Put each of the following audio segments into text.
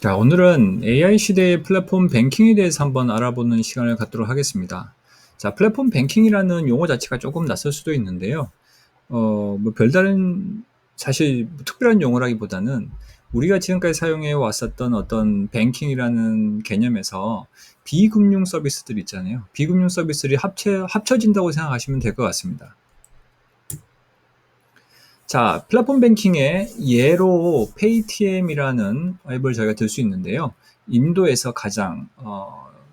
자, 오늘은 AI 시대의 플랫폼 뱅킹에 대해서 한번 알아보는 시간을 갖도록 하겠습니다. 자, 플랫폼 뱅킹이라는 용어 자체가 조금 낯설 수도 있는데요. 뭐 별다른 사실 특별한 용어라기보다는 우리가 지금까지 사용해 왔었던 어떤 뱅킹이라는 개념에서 비금융 서비스들 있잖아요. 비금융 서비스들이 합쳐진다고 생각하시면 될 것 같습니다. 자, 플랫폼 뱅킹의 예로 페이티엠이라는 앱을 저희가 들 수 있는데요. 인도에서 가장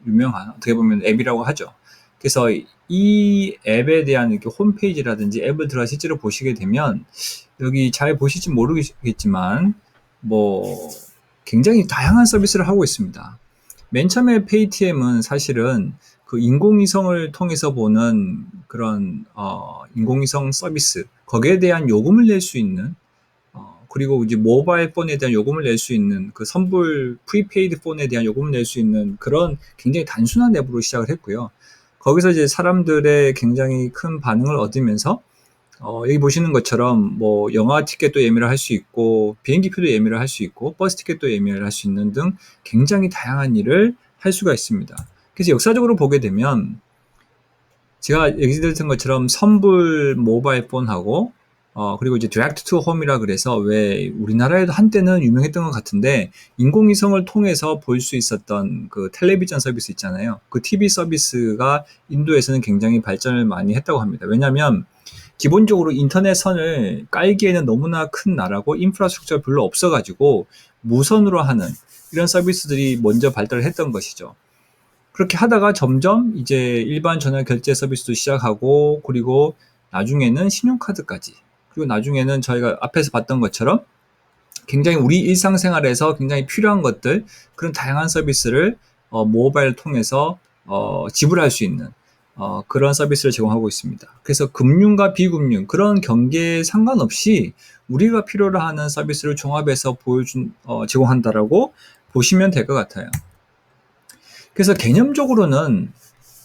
유명한 어떻게 보면 앱이라고 하죠. 그래서 이 앱에 대한 이렇게 홈페이지라든지 앱을 들어가 실제로 보시게 되면 여기 잘 보실지 모르겠지만 뭐 굉장히 다양한 서비스를 하고 있습니다. 맨 처음에 페이티엠은 사실은 그 인공위성을 통해서 보는 그런 인공위성 서비스 거기에 대한 요금을 낼 수 있는 그리고 이제 모바일 폰에 대한 요금을 낼 수 있는 그 선불 프리페이드 폰에 대한 요금을 낼 수 있는 그런 굉장히 단순한 앱으로 시작을 했고요. 거기서 이제 사람들의 굉장히 큰 반응을 얻으면서 여기 보시는 것처럼 뭐 영화 티켓도 예매를 할 수 있고 비행기표도 예매를 할 수 있고 버스 티켓도 예매를 할 수 있는 등 굉장히 다양한 일을 할 수가 있습니다. 그래서 역사적으로 보게 되면 제가 얘기 드렸던 것처럼 선불 모바일 폰하고 그리고 이제 디렉트 투 홈이라 그래서 왜 우리나라에도 한때는 유명했던 것 같은데 인공위성을 통해서 볼 수 있었던 그 텔레비전 서비스 있잖아요. 그 TV 서비스가 인도에서는 굉장히 발전을 많이 했다고 합니다. 왜냐하면 기본적으로 인터넷 선을 깔기에는 너무나 큰 나라고 인프라스트럭처가 별로 없어가지고 무선으로 하는 이런 서비스들이 먼저 발달을 했던 것이죠. 그렇게 하다가 점점 이제 일반 전화 결제 서비스도 시작하고 그리고 나중에는 신용카드까지 그리고 나중에는 저희가 앞에서 봤던 것처럼 굉장히 우리 일상생활에서 굉장히 필요한 것들 그런 다양한 서비스를 모바일 통해서 지불할 수 있는 그런 서비스를 제공하고 있습니다. 그래서 금융과 비금융 그런 경계에 상관없이 우리가 필요로 하는 서비스를 종합해서 제공한다라고 보시면 될 것 같아요. 그래서 개념적으로는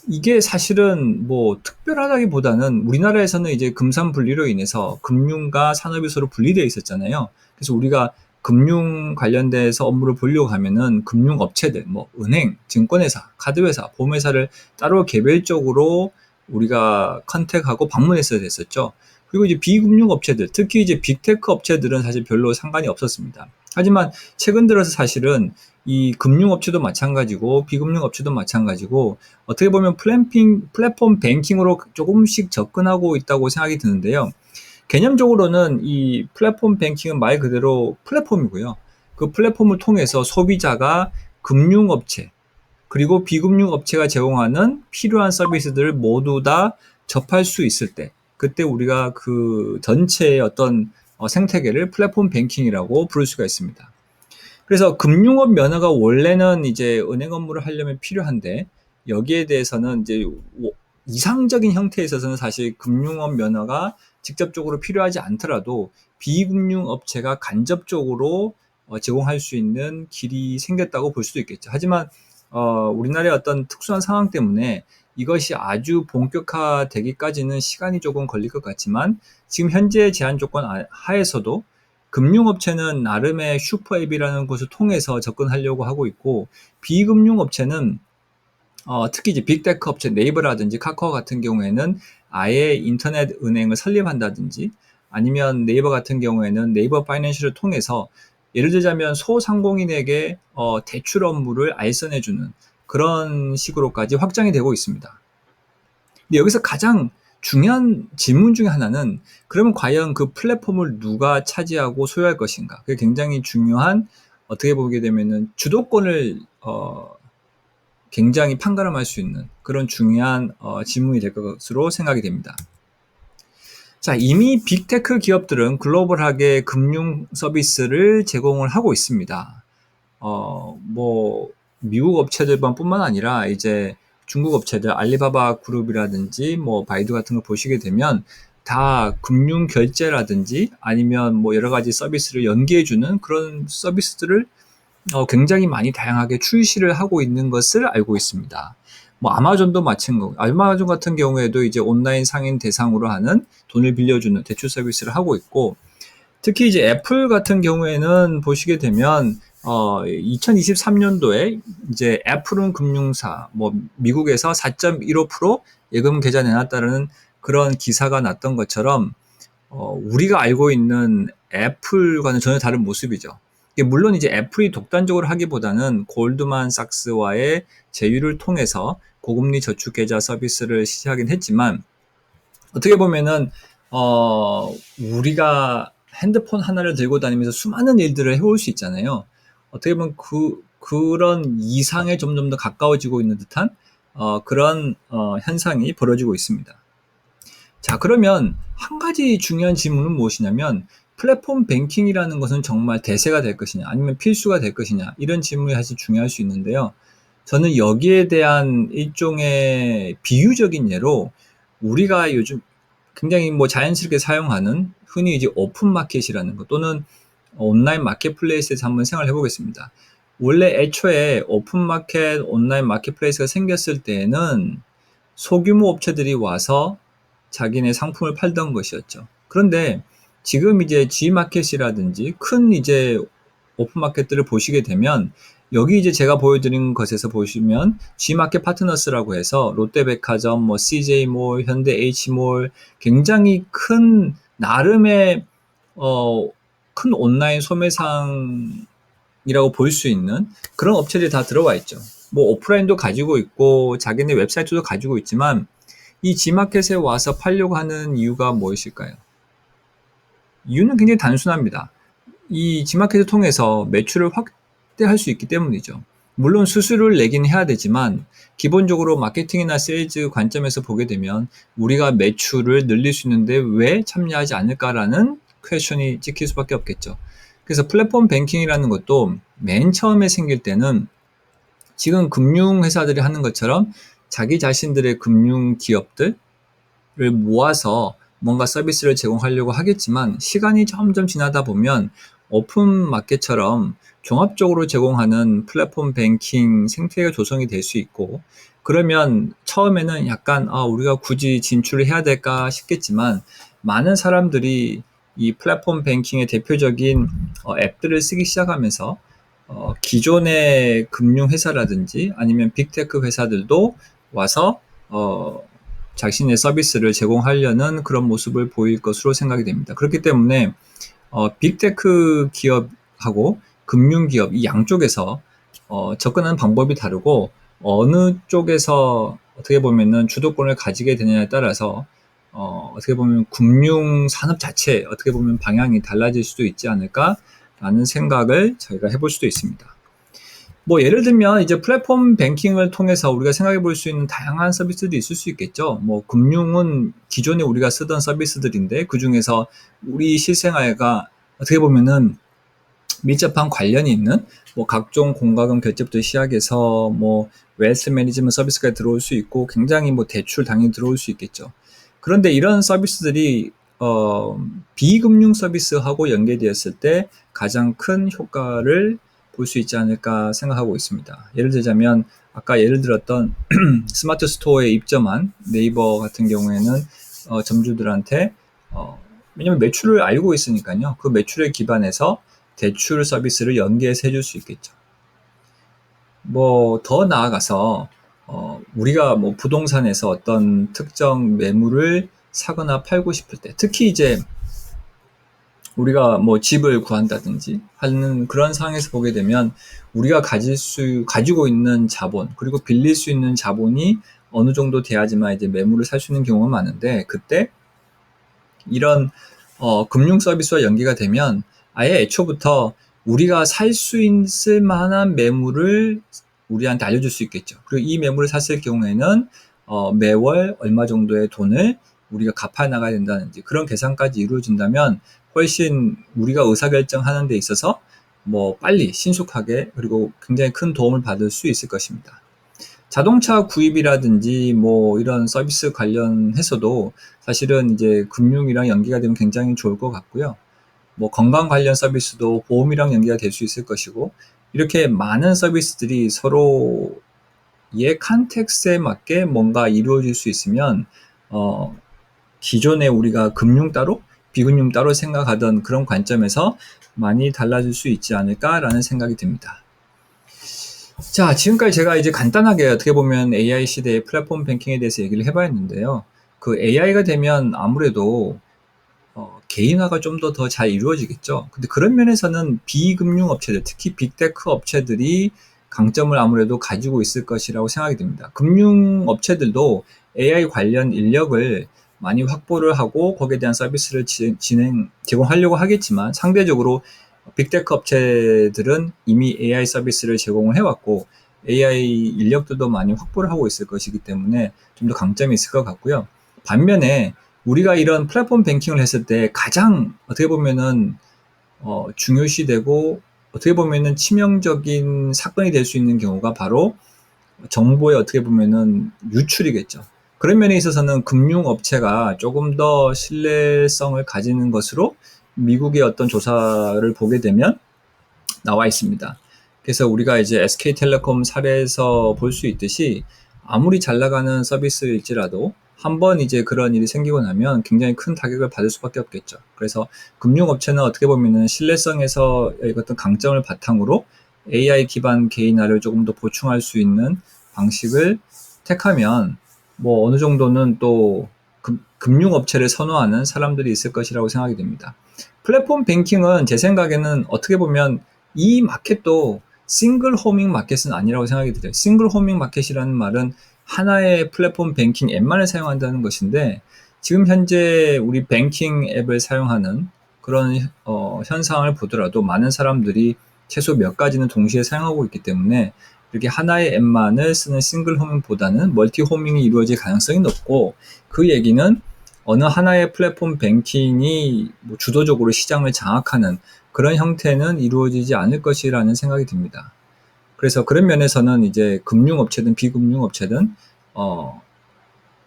이게 사실은 뭐 특별하다기보다는 우리나라에서는 이제 금산분리로 인해서 금융과 산업이 서로 분리되어 있었잖아요. 그래서 우리가 금융 관련돼서 업무를 보려고 하면은 금융업체들, 뭐 은행, 증권회사, 카드회사, 보험회사를 따로 개별적으로 우리가 컨택하고 방문했어야 됐었죠. 그리고 이제 비금융 업체들, 특히 이제 빅테크 업체들은 사실 별로 상관이 없었습니다. 하지만 최근 들어서 사실은 이 금융업체도 마찬가지고 비금융업체도 마찬가지고 어떻게 보면 플랫폼 뱅킹으로 조금씩 접근하고 있다고 생각이 드는데요. 개념적으로는 이 플랫폼 뱅킹은 말 그대로 플랫폼이고요. 그 플랫폼을 통해서 소비자가 금융업체 그리고 비금융업체가 제공하는 필요한 서비스들을 모두 다 접할 수 있을 때 그때 우리가 그 전체의 어떤 생태계를 플랫폼 뱅킹이라고 부를 수가 있습니다. 그래서 금융업 면허가 원래는 이제 은행 업무를 하려면 필요한데 여기에 대해서는 이제 이상적인 형태에 있어서는 사실 금융업 면허가 직접적으로 필요하지 않더라도 비금융 업체가 간접적으로 제공할 수 있는 길이 생겼다고 볼 수도 있겠죠. 하지만 우리나라의 어떤 특수한 상황 때문에 이것이 아주 본격화되기까지는 시간이 조금 걸릴 것 같지만 지금 현재 제한 조건 하에서도 금융업체는 나름의 슈퍼앱이라는 것을 통해서 접근하려고 하고 있고 비금융업체는 특히 이제 빅테크 업체 네이버라든지 카카오 같은 경우에는 아예 인터넷 은행을 설립한다든지 아니면 네이버 같은 경우에는 네이버 파이낸셜을 통해서 예를 들자면 소상공인에게 대출 업무를 알선해주는 그런 식으로까지 확장이 되고 있습니다. 근데 여기서 가장 중요한 질문 중에 하나는 그러면 과연 그 플랫폼을 누가 차지하고 소유할 것인가? 그게 굉장히 중요한 어떻게 보게 되면은 주도권을 굉장히 판가름할 수 있는 그런 중요한 질문이 될 것으로 생각이 됩니다. 자, 이미 빅테크 기업들은 글로벌하게 금융 서비스를 제공을 하고 있습니다. 뭐 미국 업체들뿐만 아니라 이제 중국 업체들 알리바바 그룹이라든지 뭐 바이두 같은 걸 보시게 되면 다 금융 결제라든지 아니면 뭐 여러 가지 서비스를 연계해 주는 그런 서비스들을 굉장히 많이 다양하게 출시를 하고 있는 것을 알고 있습니다. 뭐 아마존도 마찬가지고 아마존 같은 경우에도 이제 온라인 상인 대상으로 하는 돈을 빌려주는 대출 서비스를 하고 있고 특히 이제 애플 같은 경우에는 보시게 되면 2023년도에 이제 애플은 금융사, 뭐 미국에서 4.15% 예금 계좌 내놨다는 그런 기사가 났던 것처럼 우리가 알고 있는 애플과는 전혀 다른 모습이죠. 물론 이제 애플이 독단적으로 하기보다는 골드만삭스와의 제휴를 통해서 고금리 저축계좌 서비스를 시작하긴 했지만, 어떻게 보면은 우리가 핸드폰 하나를 들고 다니면서 수많은 일들을 해올 수 있잖아요. 어떻게 보면 그런 이상에 점점 더 가까워지고 있는 듯한 그런 현상이 벌어지고 있습니다. 자, 그러면 한 가지 중요한 질문은 무엇이냐면, 플랫폼 뱅킹이라는 것은 정말 대세가 될 것이냐, 아니면 필수가 될 것이냐, 이런 질문이 사실 중요할 수 있는데요. 저는 여기에 대한 일종의 비유적인 예로, 우리가 요즘 굉장히 뭐 자연스럽게 사용하는 흔히 이제 오픈 마켓이라는 것, 또는 온라인 마켓플레이스에서 한번 생각을 해보겠습니다. 원래 애초에 오픈 마켓, 온라인 마켓플레이스가 생겼을 때에는 소규모 업체들이 와서 자기네 상품을 팔던 것이었죠. 그런데 지금 이제 G마켓이라든지 큰 이제 오픈마켓들을 보시게 되면, 여기 이제 제가 보여드린 것에서 보시면 G마켓 파트너스라고 해서 롯데백화점, 뭐 CJ몰, 현대 H몰, 굉장히 큰 나름의 큰 온라인 소매상이라고 볼 수 있는 그런 업체들이 다 들어와 있죠. 뭐 오프라인도 가지고 있고 자기네 웹사이트도 가지고 있지만, 이 G마켓에 와서 팔려고 하는 이유가 무엇일까요? 이유는 굉장히 단순합니다. 이 G마켓을 통해서 매출을 확대할 수 있기 때문이죠. 물론 수수료를 내긴 해야 되지만, 기본적으로 마케팅이나 세일즈 관점에서 보게 되면 우리가 매출을 늘릴 수 있는데 왜 참여하지 않을까라는 퀘션이 찍힐 수밖에 없겠죠. 그래서 플랫폼 뱅킹이라는 것도 맨 처음에 생길 때는 지금 금융회사들이 하는 것처럼 자기 자신들의 금융 기업들을 모아서 뭔가 서비스를 제공하려고 하겠지만, 시간이 점점 지나다 보면 오픈 마켓처럼 종합적으로 제공하는 플랫폼 뱅킹 생태계가 조성이 될 수 있고, 그러면 처음에는 약간 우리가 굳이 진출을 해야 될까 싶겠지만, 많은 사람들이 이 플랫폼 뱅킹의 대표적인 앱들을 쓰기 시작하면서 기존의 금융회사라든지 아니면 빅테크 회사들도 와서 자신의 서비스를 제공하려는 그런 모습을 보일 것으로 생각이 됩니다. 그렇기 때문에 빅테크 기업하고 금융기업 이 양쪽에서 접근하는 방법이 다르고, 어느 쪽에서 어떻게 보면은 주도권을 가지게 되느냐에 따라서 어떻게 보면 금융 산업 자체 어떻게 보면 방향이 달라질 수도 있지 않을까라는 생각을 저희가 해볼 수도 있습니다. 뭐 예를 들면 이제 플랫폼 뱅킹을 통해서 우리가 생각해 볼 수 있는 다양한 서비스들이 있을 수 있겠죠. 뭐 금융은 기존에 우리가 쓰던 서비스들인데, 그 중에서 우리 실생활과 어떻게 보면은 밀접한 관련이 있는 뭐 각종 공과금 결제부터 시작해서 뭐 웨alth 매니지먼트 서비스가 들어올 수 있고, 굉장히 뭐 대출 당연히 들어올 수 있겠죠. 그런데 이런 서비스들이 비금융 서비스하고 연계되었을 때 가장 큰 효과를 볼 수 있지 않을까 생각하고 있습니다. 예를 들자면 아까 예를 들었던 스마트 스토어에 입점한 네이버 같은 경우에는 점주들한테 왜냐면 매출을 알고 있으니까요. 그 매출에 기반해서 대출 서비스를 연계해서 해줄 수 있겠죠. 뭐 더 나아가서 우리가 뭐 부동산에서 어떤 특정 매물을 사거나 팔고 싶을 때, 특히 이제 우리가 뭐 집을 구한다든지 하는 그런 상황에서 보게 되면, 우리가 가지고 있는 자본, 그리고 빌릴 수 있는 자본이 어느 정도 돼야지만 이제 매물을 살 수 있는 경우가 많은데, 그때 이런 금융 서비스와 연계가 되면 아예 애초부터 우리가 살 수 있을 만한 매물을 우리한테 알려줄 수 있겠죠. 그리고 이 매물을 샀을 경우에는 매월 얼마 정도의 돈을 우리가 갚아 나가야 된다든지 그런 계산까지 이루어진다면, 훨씬 우리가 의사결정하는 데 있어서 뭐 빨리 신속하게 그리고 굉장히 큰 도움을 받을 수 있을 것입니다. 자동차 구입이라든지 뭐 이런 서비스 관련해서도 사실은 이제 금융이랑 연계가 되면 굉장히 좋을 것 같고요. 뭐 건강 관련 서비스도 보험이랑 연계가 될 수 있을 것이고, 이렇게 많은 서비스들이 서로의 컨텍스트에 맞게 뭔가 이루어질 수 있으면 기존에 우리가 금융 따로 비금융 따로 생각하던 그런 관점에서 많이 달라질 수 있지 않을까라는 생각이 듭니다. 자, 지금까지 제가 이제 간단하게 어떻게 보면 AI 시대의 플랫폼 뱅킹에 대해서 얘기를 해봤는데요. 그 AI가 되면 아무래도 개인화가 좀 더 잘 이루어지겠죠. 근데 그런 면에서는 비금융 업체들, 특히 빅테크 업체들이 강점을 아무래도 가지고 있을 것이라고 생각이 듭니다. 금융 업체들도 AI 관련 인력을 많이 확보를 하고 거기에 대한 서비스를 제공하려고 하겠지만 상대적으로 빅테크 업체들은 이미 AI 서비스를 제공을 해왔고 AI 인력들도 많이 확보를 하고 있을 것이기 때문에 좀 더 강점이 있을 것 같고요. 반면에 우리가 이런 플랫폼 뱅킹을 했을 때 가장 어떻게 보면은 중요시되고 어떻게 보면은 치명적인 사건이 될 수 있는 경우가 바로 정보의 어떻게 보면은 유출이겠죠. 그런 면에 있어서는 금융업체가 조금 더 신뢰성을 가지는 것으로 미국의 어떤 조사를 보게 되면 나와 있습니다. 그래서 우리가 이제 SK텔레콤 사례에서 볼 수 있듯이 아무리 잘 나가는 서비스일지라도 한번 이제 그런 일이 생기고 나면 굉장히 큰 타격을 받을 수밖에 없겠죠. 그래서 금융업체는 어떻게 보면은 신뢰성에서 어떤 강점을 바탕으로 AI 기반 개인화를 조금 더 보충할 수 있는 방식을 택하면 뭐 어느 정도는 또 금융업체를 선호하는 사람들이 있을 것이라고 생각이 됩니다. 플랫폼 뱅킹은 제 생각에는 어떻게 보면 이 마켓도 싱글 호밍 마켓은 아니라고 생각이 들어요. 싱글 호밍 마켓이라는 말은 하나의 플랫폼 뱅킹 앱만을 사용한다는 것인데 지금 현재 우리 뱅킹 앱을 사용하는 그런 현상을 보더라도 많은 사람들이 최소 몇 가지는 동시에 사용하고 있기 때문에 이렇게 하나의 앱만을 쓰는 싱글 호밍보다는 멀티 호밍이 이루어질 가능성이 높고 그 얘기는 어느 하나의 플랫폼 뱅킹이 뭐 주도적으로 시장을 장악하는 그런 형태는 이루어지지 않을 것이라는 생각이 듭니다. 그래서 그런 면에서는 이제 금융업체든 비금융업체든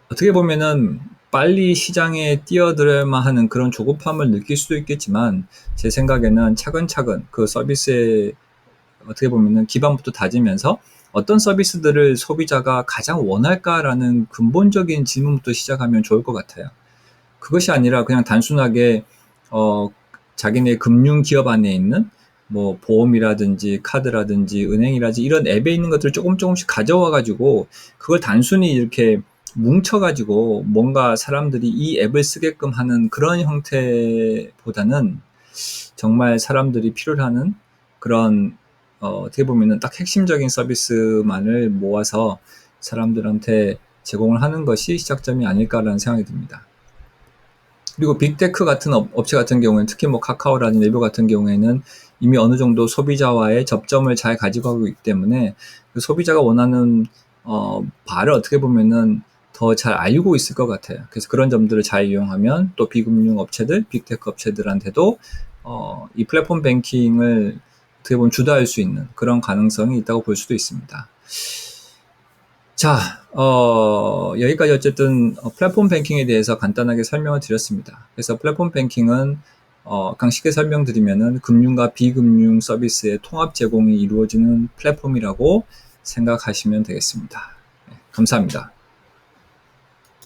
어떻게 보면은 빨리 시장에 뛰어들어야만 하는 그런 조급함을 느낄 수도 있겠지만 제 생각에는 차근차근 그 서비스에 어떻게 보면은 기반부터 다지면서 어떤 서비스들을 소비자가 가장 원할까라는 근본적인 질문부터 시작하면 좋을 것 같아요. 그것이 아니라 그냥 단순하게 어, 자기네 금융 기업 안에 있는 뭐 보험이라든지 카드라든지 은행이라든지 이런 앱에 있는 것들을 조금씩 가져와 가지고 그걸 단순히 이렇게 뭉쳐 가지고 뭔가 사람들이 이 앱을 쓰게끔 하는 그런 형태보다는 정말 사람들이 필요로 하는 그런 어떻게 보면은 딱 핵심적인 서비스만을 모아서 사람들한테 제공을 하는 것이 시작점이 아닐까라는 생각이 듭니다. 그리고 빅테크 같은 업체 같은 경우에는 특히 뭐 카카오라든지 네이버 같은 경우에는 이미 어느 정도 소비자와의 접점을 잘 가지고 가고 있기 때문에 그 소비자가 원하는 바를 어떻게 보면은 더 잘 알고 있을 것 같아요. 그래서 그런 점들을 잘 이용하면 또 비금융 업체들, 빅테크 업체들한테도 이 플랫폼 뱅킹을 어떻게 보면 주도할 수 있는 그런 가능성이 있다고 볼 수도 있습니다. 자, 여기까지 어쨌든 플랫폼 뱅킹에 대해서 간단하게 설명을 드렸습니다. 그래서 플랫폼 뱅킹은 그냥 쉽게 설명드리면은 금융과 비금융 서비스의 통합 제공이 이루어지는 플랫폼이라고 생각하시면 되겠습니다. 네, 감사합니다.